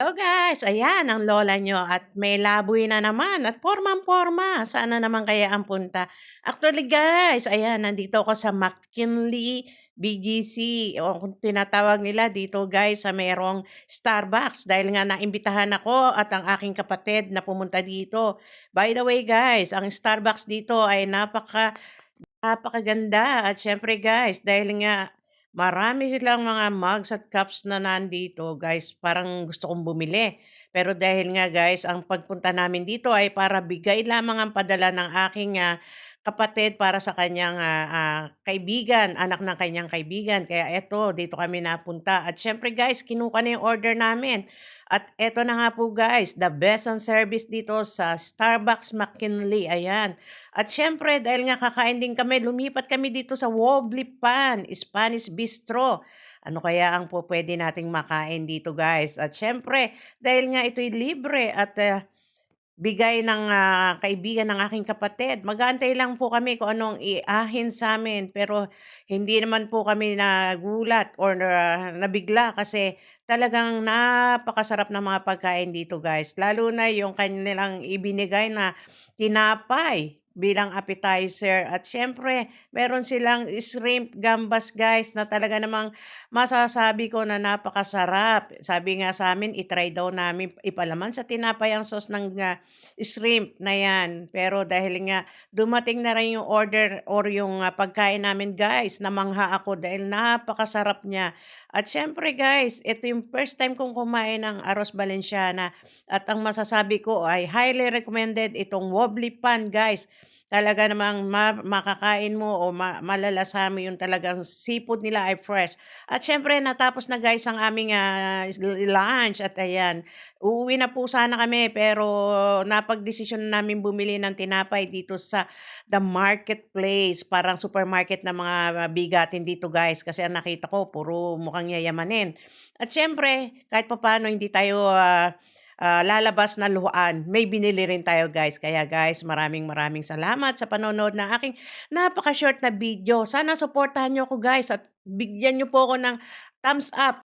Hello guys, ayan ang lola nyo at may laboy na naman at formang-forma. Sana naman kaya ang punta. Actually guys, ayan nandito ako sa McKinley BGC o kung tinatawag nila dito guys sa merong Starbucks dahil nga naimbitahan ako at ang aking kapatid na pumunta dito. By the way guys, ang Starbucks dito ay napakaganda at siyempre guys, dahil nga marami silang mga mugs at cups na nandito guys, parang gusto kong bumili. Pero dahil nga guys, ang pagpunta namin dito ay para bigay lamang ang padala ng aking kapatid para sa kanyang kaibigan, anak ng kanyang kaibigan. Kaya eto, dito kami napunta. At syempre guys, kinuha na yung order namin. At eto na nga po guys, the best ang service dito sa Starbucks McKinley. Ayan. At siyempre dahil nga kakain din kami, lumipat kami dito sa Wobbly Pan, Spanish Bistro. Ano kaya ang pupuwede nating makain dito, guys? At siyempre dahil nga ito'y libre at, bigay ng, kaibigan ng aking kapatid, mag-aantay lang po kami kung anong iahin sa'min. Pero hindi naman po kami nagulat or nabigla kasi talagang napakasarap ng mga pagkain dito, guys. Lalo na yung kanilang ibinigay na tinapay bilang appetizer at siyempre meron silang shrimp gambas, guys, na talaga namang masasabi ko na napakasarap. Sabi nga sa'min i-try daw namin ipalaman sa tinapay ang sauce ng, shrimp na 'yan. Pero dahil nga dumating na rin yung order or yung, pagkain namin, guys, namangha ako dahil napakasarap niya. At siyempre guys, ito yung first time kong kumain ng arroz valenciana at ang masasabi ko ay highly recommended itong wobbly pan, guys. Talaga namang makakain mo o malalasa mo yung talagang seafood nila ay fresh. At siyempre natapos na guys ang aming, lunch at ayan, uuwi na po sana kami pero napagdesisyon na namin bumili ng tinapay dito sa The Marketplace, parang supermarket na mga bigatin dito guys, kasi ang nakita ko puro mukhang yayamanin. At siyempre kahit papaano hindi tayo, lalabas na luhaan, may binili rin tayo guys. Kaya guys, maraming maraming salamat sa panonood ng aking napaka-short na video. Sana suportahan niyo ako guys at bigyan niyo po ako ng thumbs up